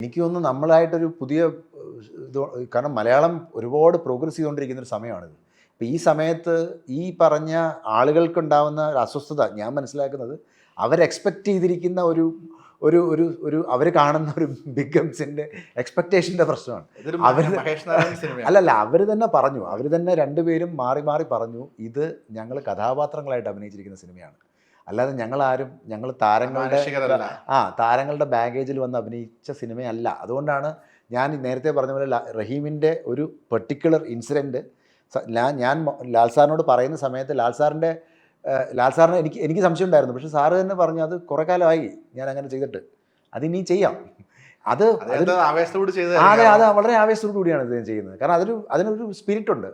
എനിക്ക് തോന്നുന്നു നമ്മളായിട്ടൊരു പുതിയ ഇത്, കാരണം മലയാളം ഒരുപാട് പ്രോഗ്രസ് ചെയ്തുകൊണ്ടിരിക്കുന്നൊരു സമയമാണിത്. അപ്പോൾ ഈ സമയത്ത് ഈ പറഞ്ഞ ആളുകൾക്കുണ്ടാവുന്ന ഒരു അസ്വസ്ഥത ഞാൻ മനസ്സിലാക്കുന്നത് എക്സ്പെക്റ്റ് ചെയ്തിരിക്കുന്ന ഒരു ഒരു ഒരു ഒരു അവർ കാണുന്ന ഒരു ബിഗ് ഗംസിൻ്റെ എക്സ്പെക്റ്റേഷൻ്റെ പ്രശ്നമാണ്. അവർ അല്ലല്ല അവർ തന്നെ പറഞ്ഞു, അവർ തന്നെ രണ്ടുപേരും മാറി മാറി പറഞ്ഞു, ഇത് ഞങ്ങൾ കഥാപാത്രങ്ങളായിട്ട് അഭിനയിച്ചിരിക്കുന്ന സിനിമയാണ്, അല്ലാതെ ഞങ്ങൾ താരങ്ങളുടെ ബാഗേജിൽ വന്ന് അഭിനയിച്ച സിനിമയല്ല. അതുകൊണ്ടാണ് ഞാൻ നേരത്തെ പറഞ്ഞ പോലെ റഹീമിൻ്റെ ഒരു പെർട്ടിക്കുലർ ഇൻസിഡൻറ്റ് ഞാൻ ലാൽ സാറിനോട് പറയുന്ന സമയത്ത് ലാൽ സാറിന് എനിക്ക് സംശയം ഉണ്ടായിരുന്നു. പക്ഷേ സാറ് തന്നെ പറഞ്ഞു, അത് കുറേ കാലമായി ഞാൻ അങ്ങനെ ചെയ്തിട്ട്, അതിനി ചെയ്യാം. അത് അത് വളരെ ആവേശത്തോടു കൂടിയാണ് ഇത് ചെയ്യുന്നത്. കാരണം അതിനൊരു സ്പിരിറ്റ് ഉണ്ട്.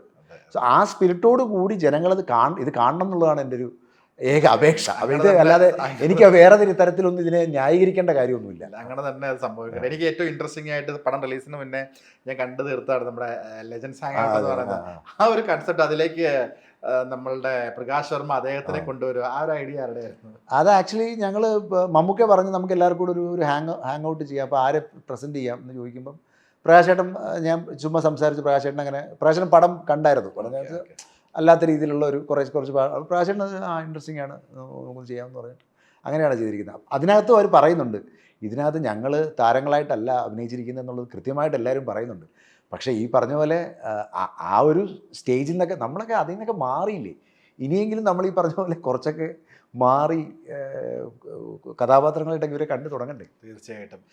സോ ആ സ്പിരിറ്റോട് കൂടി ജനങ്ങളത് ഇത് കാണണം എന്നുള്ളതാണ് എൻ്റെ ഒരു ഏക അപേക്ഷ. ഇത് അല്ലാതെ എനിക്ക് വേറെ തരത്തിലൊന്നും ഇതിനെ ന്യായീകരിക്കേണ്ട കാര്യമൊന്നുമില്ല. അങ്ങനെ തന്നെ അത് സംഭവിക്കുന്നത്. എനിക്ക് ഏറ്റവും ഇൻട്രസ്റ്റിംഗ് ആയിട്ട് പടം റിലീസിന് മുന്നേ ഞാൻ കണ്ടു തീർത്താണ് നമ്മുടെ ലെജൻഡ്സ് ഹാങ് ഔട്ട് എന്ന് പറയുന്നത്. ആ ഒരു കൺസെപ്റ്റ്, അതിലേക്ക് നമ്മളുടെ പ്രകാശ് ശർമ്മ അദ്ദേഹത്തിനെ കൊണ്ടുവരും, ആ ഒരു ഐഡിയ ആരുടെയായിരുന്നു? അത് ആക്ച്വലി ഞങ്ങൾ മമ്മൂക്കെ പറഞ്ഞ് നമുക്ക് എല്ലാവർക്കും കൂടെ ഒരു ഹാങ് ഔട്ട് ചെയ്യാം, അപ്പോൾ ആരെ പ്രസൻറ്റ് ചെയ്യാം എന്ന് ചോദിക്കുമ്പം പ്രകാശേട്ടൻ, ഞാൻ ചുമ്മാ സംസാരിച്ച് പ്രകാശേട്ടൻ പ്രകാശേട്ടൻ പടം കണ്ടായിരുന്നു. പടം അല്ലാത്ത രീതിയിലുള്ള ഒരു കുറച്ച് പ്രാവശ്യം ഇൻട്രസ്റ്റിംഗ് ആണ്, നമുക്ക് ചെയ്യാമെന്ന് പറഞ്ഞിട്ട് അങ്ങനെയാണ് ചെയ്തിരിക്കുന്നത്. അതിനകത്തും അവർ പറയുന്നുണ്ട്, ഇതിനകത്ത് ഞങ്ങൾ താരങ്ങളായിട്ടല്ല അഭിനയിച്ചിരിക്കുന്നത് എന്നുള്ളത് കൃത്യമായിട്ട് എല്ലാവരും പറയുന്നുണ്ട്. പക്ഷേ ഈ പറഞ്ഞ പോലെ ആ ഒരു സ്റ്റേജിൽ നിന്നൊക്കെ നമ്മളൊക്കെ അതിൽ നിന്നൊക്കെ മാറിയില്ലേ, ഇനിയെങ്കിലും നമ്മൾ ഈ പറഞ്ഞ പോലെ കുറച്ചൊക്കെ മാറി കഥാപാത്രങ്ങളായിട്ടൊക്കെ ഇവരെ കണ്ടു തുടങ്ങണ്ടേ? തീർച്ചയായിട്ടും.